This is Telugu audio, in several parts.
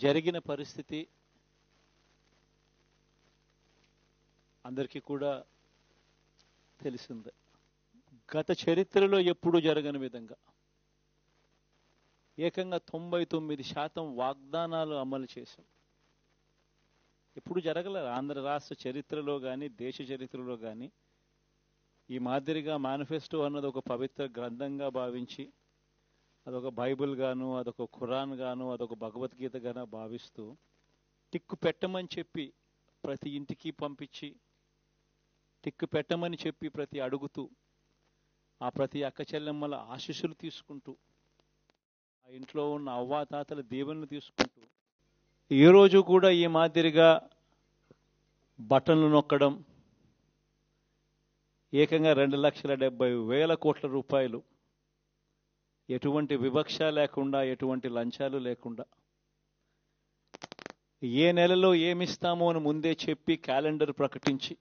జరిగిన పరిస్థితి అందరికీ కూడా తెలిసిందే. గత చరిత్రలో ఎప్పుడూ జరగని విధంగా ఏకంగా 99% వాగ్దానాలు అమలు చేశాం. ఎప్పుడు జరగలేదు ఆంధ్ర రాష్ట్ర చరిత్రలో కానీ దేశ చరిత్రలో కానీ. ఈ మాదిరిగా మేనిఫెస్టో అన్నది ఒక పవిత్ర గ్రంథంగా భావించి అదొక బైబిల్ గాను, అదొక ఖురాన్ గాను, అదొక భగవద్గీత గాను భావిస్తూ టిక్కు పెట్టమని చెప్పి ప్రతి ఇంటికి పంపించి, టిక్కు పెట్టమని చెప్పి ప్రతి అడుగుతూ, ఆ ప్రతి అక్క చెల్లెమ్మల ఆశీస్సులు తీసుకుంటూ, ఆ ఇంట్లో ఉన్న అవ్వాతాతల దీవెనలు తీసుకుంటూ, ఏ రోజు కూడా ఈ మాదిరిగా బటన్లు నొక్కడం, ఏకంగా 2,70,000 కోట్ల రూపాయలు ఎటువంటి వివక్ష లేకుండా, ఎటువంటి లంచాలు లేకుండా, ఏ నెలలో ఏమిస్తామో అని ముందే చెప్పి క్యాలెండర్ ప్రకటించి,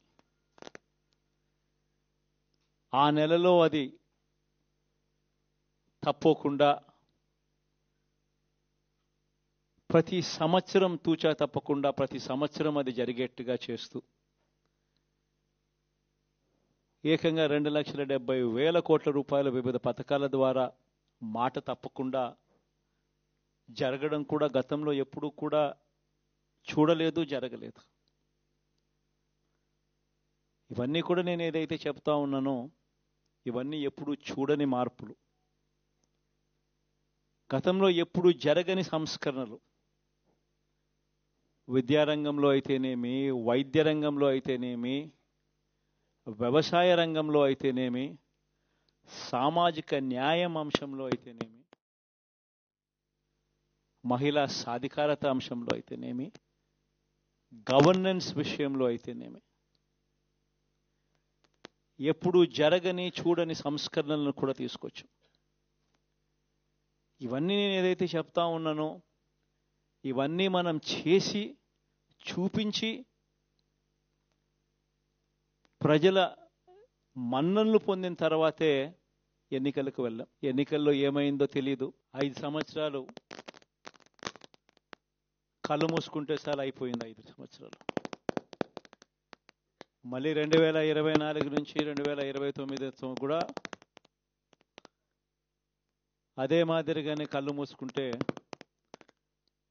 ఆ నెలలో అది తప్పకుండా ప్రతి సంవత్సరం తూచా తప్పకుండా ప్రతి సంవత్సరం అది జరిగేట్టుగా చేస్తూ ఏకంగా 2,70,000 కోట్ల రూపాయల వివిధ పథకాల ద్వారా మాట తప్పకుండా జరగడం కూడా గతంలో ఎప్పుడూ కూడా చూడలేదు, జరగలేదు. ఇవన్నీ కూడా నేను ఏదైతే చెప్తా ఉన్నానో ఇవన్నీ ఎప్పుడూ చూడని మార్పులు, గతంలో ఎప్పుడూ జరగని సంస్కరణలు. విద్యారంగంలో అయితేనేమి, వైద్య రంగంలో అయితేనేమి, వ్యవసాయ రంగంలో అయితేనేమి, సామాజిక న్యాయం అంశంలో అయితేనేమి, మహిళా సాధికారత అంశంలో అయితేనేమి, గవర్నెన్స్ విషయంలో అయితేనేమి ఎప్పుడు జరగని చూడని సంస్కరణలను కూడా తీసుకొచ్చాం. ఇవన్నీ నేను ఏదైతే చెప్తా ఉన్నానో ఇవన్నీ మనం చేసి చూపించి ప్రజల మన్ననలు పొందిన తర్వాతే ఎన్నికలకు వెళ్ళాం. ఎన్నికల్లో ఏమైందో తెలీదు. 5 సంవత్సరాలు కళ్ళు మూసుకుంటే చాలా అయిపోయింది. 5 సంవత్సరాలు మళ్ళీ 2024 నుంచి 2029 కూడా అదే మాదిరిగానే కళ్ళు మూసుకుంటే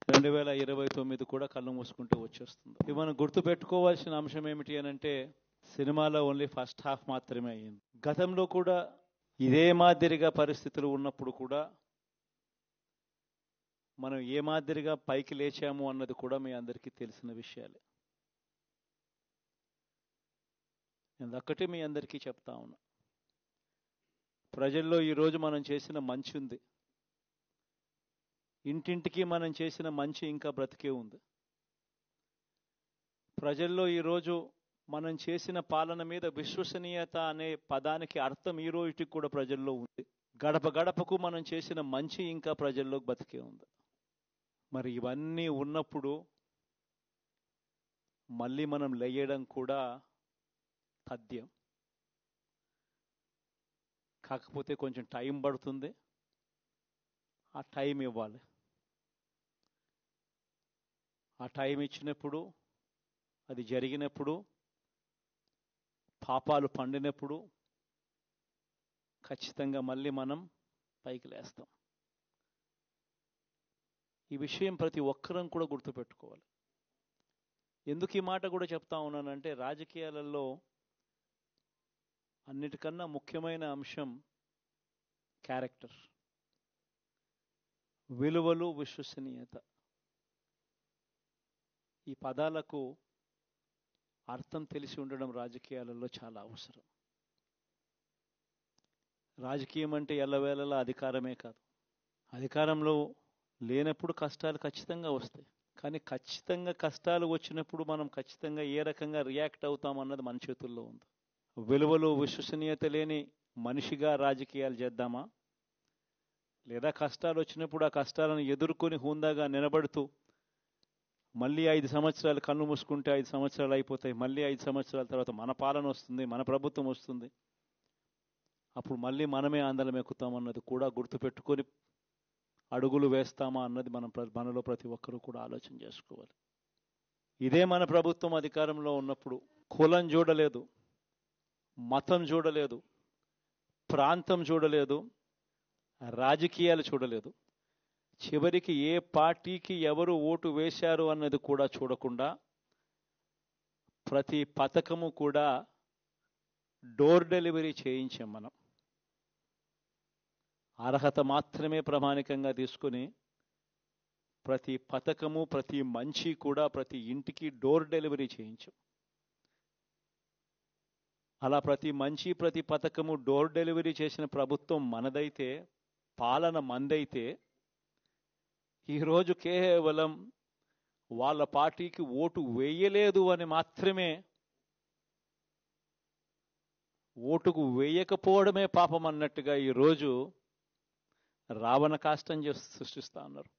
2029 కూడా కళ్ళు మూసుకుంటూ వచ్చేస్తుంది. ఇది మనం గుర్తుపెట్టుకోవాల్సిన అంశం ఏమిటి అనంటే సినిమాలో ఓన్లీ ఫస్ట్ హాఫ్ మాత్రమే అయ్యింది. గతంలో కూడా ఇదే మాదిరిగా పరిస్థితులు ఉన్నప్పుడు కూడా మనం ఏ మాదిరిగా పైకి లేచాము అన్నది కూడా మీ అందరికీ తెలిసిన విషయాలే. నేను ఒక్కటే మీ అందరికీ చెప్తా ఉన్నా, ప్రజల్లో ఈరోజు మనం చేసిన మంచి ఉంది. ఇంటింటికి మనం చేసిన మంచి ఇంకా బ్రతికే ఉంది. ప్రజల్లో ఈరోజు మనం చేసిన పాలన మీద విశ్వసనీయత అనే పదానికి అర్థం ఈ రోజుకి కూడా ప్రజల్లో ఉంది. గడప గడపకు మనం చేసిన మంచి ఇంకా ప్రజల్లో బతికే ఉంది. మరి ఇవన్నీ ఉన్నప్పుడు మళ్ళీ మనం లేయడం కూడా తథ్యం. కాకపోతే కొంచెం టైం పడుతుంది, ఆ టైం ఇవ్వాలి. ఆ టైం ఇచ్చినప్పుడు, అది జరిగినప్పుడు, పాపాలు పండినప్పుడు ఖచ్చితంగా మళ్ళీ మనం పైకి లేస్తాం. ఈ విషయం ప్రతి ఒక్కరం కూడా గుర్తుపెట్టుకోవాలి. ఎందుకు ఈ మాట కూడా చెప్తా ఉన్నానంటే రాజకీయాలలో అన్నిటికన్నా ముఖ్యమైన అంశం క్యారెక్టర్, విలువలు, విశ్వసనీయత. ఈ పదాలకు అర్థం తెలిసి ఉండడం రాజకీయాలలో చాలా అవసరం. రాజకీయం అంటే ఎల్లవేళలా అధికారమే కాదు. అధికారంలో లేనప్పుడు కష్టాలు ఖచ్చితంగా వస్తాయి. కానీ ఖచ్చితంగా కష్టాలు వచ్చినప్పుడు మనం ఖచ్చితంగా ఏ రకంగా రియాక్ట్ అవుతామన్నది మన చేతుల్లో ఉంది. విలువలు, విశ్వసనీయత లేని మనిషిగా రాజకీయాలు చేద్దామా, లేదా కష్టాలు వచ్చినప్పుడు ఆ కష్టాలను ఎదుర్కొని హుందాగా నిలబడుతూ మళ్ళీ 5 సంవత్సరాలు కళ్ళు మూసుకుంటే 5 సంవత్సరాలు అయిపోతాయి, మళ్ళీ 5 సంవత్సరాల తర్వాత మన పాలన వస్తుంది, మన ప్రభుత్వం వస్తుంది, అప్పుడు మళ్ళీ మనమే ఆందోళన ఎక్కుతామన్నది కూడా గుర్తుపెట్టుకొని అడుగులు వేస్తామా అన్నది మనలో ప్రతి ఒక్కరూ కూడా ఆలోచన చేసుకోవాలి. ఇదే మన ప్రభుత్వం అధికారంలో ఉన్నప్పుడు కులం చూడలేదు, మతం చూడలేదు, ప్రాంతం చూడలేదు, రాజకీయాలు చూడలేదు. చివరికి ఏ పార్టీకి ఎవరు ఓటు వేశారు అన్నది కూడా చూడకుండా ప్రతి పథకము కూడా డోర్ డెలివరీ చేయించాం మనం. అర్హత మాత్రమే ప్రామాణికంగా తీసుకుని ప్రతి పథకము, ప్రతి మంచి కూడా ప్రతి ఇంటికి డోర్ డెలివరీ చేయించాం. అలా ప్రతి మంచి, ప్రతి పథకము డోర్ డెలివరీ చేసిన ప్రభుత్వం మనదైతే, పాలన మందైతే, ఈరోజు కేవలం వాళ్ళ పార్టీకి ఓటు వేయలేదు అని మాత్రమే, ఓటుకు వేయకపోవడమే పాపం అన్నట్టుగా ఈరోజు రావణ కాష్టం సృష్టిస్తూ ఉన్నారు,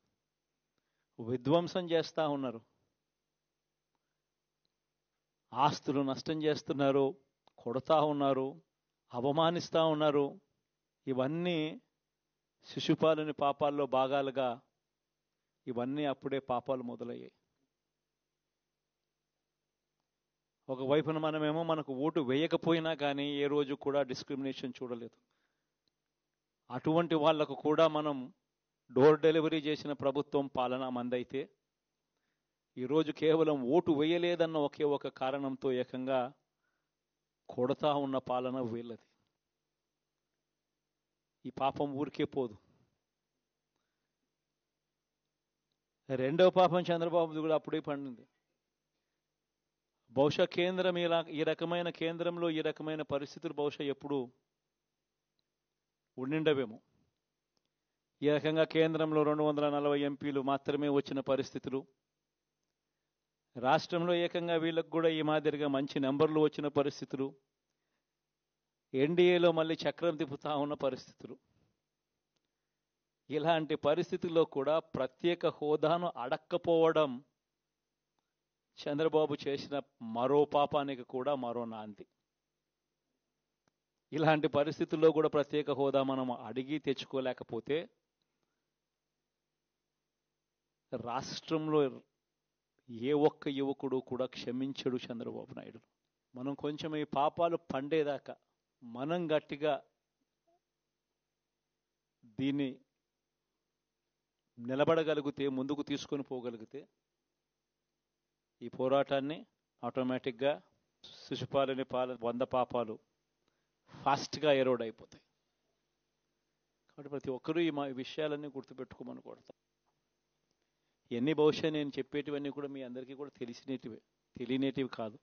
విధ్వంసం చేస్తూ ఉన్నారు, ఆస్తులు నష్టం చేస్తున్నారు, కొడతా ఉన్నారు, అవమానిస్తూ ఉన్నారు. ఇవన్నీ శిశుపాలుని పాపాల్లో భాగాలుగా ఇవన్నీ అప్పుడే పాపాలు మొదలయ్యాయి. ఒకవైపున మనమేమో మనకు ఓటు వేయకపోయినా కానీ ఏ రోజు కూడా డిస్క్రిమినేషన్ చూడలేదు. అటువంటి వాళ్లకు కూడా మనం డోర్ డెలివరీ చేసిన ప్రభుత్వం పాలన మందైతే, ఈరోజు కేవలం ఓటు వేయలేదన్న ఒకే ఒక కారణంతో ఏకంగా కొడతా ఉన్న పాలన వీళ్ళది. ఈ పాపం ఊరికే పోదు. రెండవ పాపం చంద్రబాబుది కూడా అప్పుడే పండింది. బహుశా కేంద్రం ఈ రకమైన కేంద్రంలో ఈ రకమైన పరిస్థితులు బహుశా ఎప్పుడు ఉండిండవేమో. ఈ రకంగా కేంద్రంలో 240 ఎంపీలు మాత్రమే వచ్చిన పరిస్థితులు, రాష్ట్రంలో ఏకంగా వీళ్ళకు కూడా ఈ మాదిరిగా మంచి నెంబర్లు వచ్చిన పరిస్థితులు, ఎన్డీఏలో మళ్ళీ చక్రం తిప్పుతా ఉన్న పరిస్థితులు. ఇలాంటి పరిస్థితుల్లో కూడా ప్రత్యేక హోదాను అడక్కపోవడం చంద్రబాబు చేసిన మరో పాపానికి కూడా మరో నాంది. ఇలాంటి పరిస్థితుల్లో కూడా ప్రత్యేక హోదా మనం అడిగి తెచ్చుకోలేకపోతే రాష్ట్రంలో ఏ ఒక్క యువకుడు కూడా క్షమించడు చంద్రబాబు నాయుడు. మనం కొంచెం ఈ పాపాలు పండేదాకా మనం గట్టిగా దీన్ని నిలబడగలిగితే, ముందుకు తీసుకొని పోగలిగితే ఈ పోరాటాన్ని ఆటోమేటిక్గా శిశుపాలుని 100 పాపాలు ఫాస్ట్గా ఎరోడ్ అయిపోతాయి. కాబట్టి ప్రతి ఒక్కరూ ఈ విషయాలన్నీ గుర్తుపెట్టుకోమని కోరుతాం. ఇవన్నీ బహుశా నేను చెప్పేటివన్నీ కూడా మీ అందరికీ కూడా తెలియనేటివి కాదు.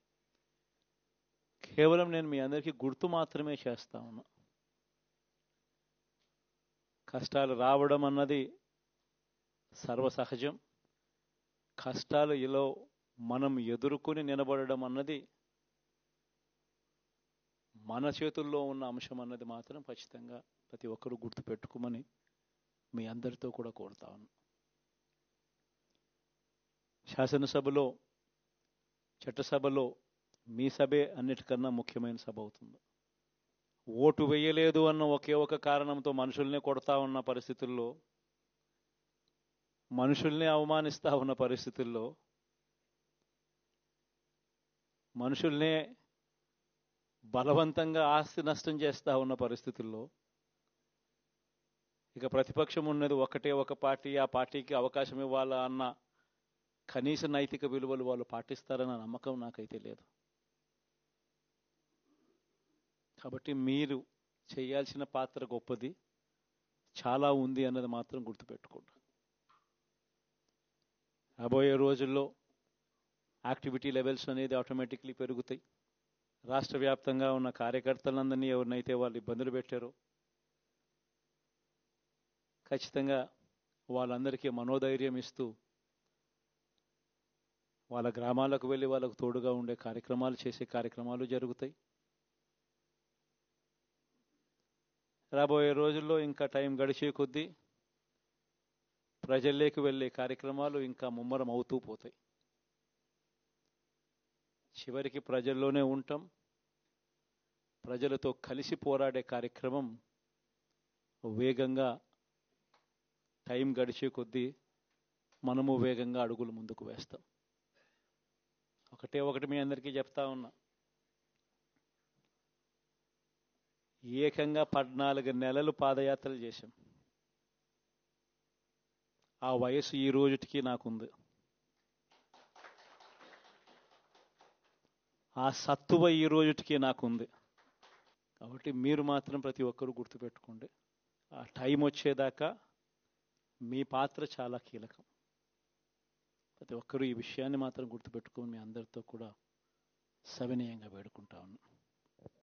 కేవలం నేను మీ అందరికీ గుర్తు మాత్రమే చేస్తా ఉన్నా. కష్టాలు రావడం అన్నది సర్వసహజం. కష్టాలు ఇలా మనం ఎదుర్కొని నిలబడడం అన్నది మన చేతుల్లో ఉన్న అంశం అన్నది మాత్రం ఖచ్చితంగా ప్రతి ఒక్కరూ గుర్తుపెట్టుకోమని మీ అందరితో కూడా కోరుతా ఉన్నా. శాసనసభలో, చట్టసభలో మీ సభే అన్నిటికన్నా ముఖ్యమైన సభ అవుతుంది. ఓటు వేయలేదు అన్న ఒకే ఒక కారణంతో మనుషుల్నే కొడతా ఉన్న పరిస్థితుల్లో, మనుషుల్ని అవమానిస్తూ ఉన్న పరిస్థితుల్లో, మనుషుల్నే బలవంతంగా ఆస్తి నష్టం చేస్తూ ఉన్న పరిస్థితుల్లో ఇక ప్రతిపక్షం ఉన్నది ఒకటే ఒక పార్టీ, ఆ పార్టీకి అవకాశం ఇవ్వాలా అన్న కనీస నైతిక విలువలు వాళ్ళు పాటిస్తారన్న నమ్మకం నాకైతే లేదు. కాబట్టి మీరు చేయాల్సిన పాత్ర గొప్పది, చాలా ఉంది అన్నది మాత్రం గుర్తుపెట్టుకోండి. రాబోయే రోజుల్లో యాక్టివిటీ లెవెల్స్ అనేది ఆటోమేటిక్లీ పెరుగుతాయి. రాష్ట్ర వ్యాప్తంగా ఉన్న కార్యకర్తలందరినీ ఎవరినైతే వాళ్ళు ఇబ్బందులు పెట్టారో ఖచ్చితంగా వాళ్ళందరికీ మనోధైర్యం ఇస్తూ వాళ్ళ గ్రామాలకు వెళ్ళి వాళ్ళకు తోడుగా ఉండే కార్యక్రమాలు చేసే కార్యక్రమాలు జరుగుతాయి. రాబోయే రోజుల్లో ఇంకా టైం గడిచే కొద్దీ ప్రజల్లోకి వెళ్ళే కార్యక్రమాలు ఇంకా ముమ్మరం అవుతూ పోతాయి. చివరికి ప్రజల్లోనే ఉంటాం. ప్రజలతో కలిసి పోరాడే కార్యక్రమం వేగంగా టైం గడిచే కొద్దీ మనము వేగంగా అడుగులు ముందుకు వేస్తాం. ఒకటి మీ అందరికీ చెప్తా ఉన్నా, ఏకంగా 14 నెలలు పాదయాత్రలు చేశాం. ఆ వయసు ఈ రోజుటికి నాకుంది. ఆ సత్తువ ఈ రోజుటికి నాకుంది. కాబట్టి మీరు మాత్రం ప్రతి ఒక్కరూ గుర్తుపెట్టుకోండి, ఆ టైం వచ్చేదాకా మీ పాత్ర చాలా కీలకం. ప్రతి ఒక్కరూ ఈ విషయాన్ని మాత్రం గుర్తుపెట్టుకొని మీ అందరితో కూడా సవినయంగా వేడుకుంటా ఉన్నాను.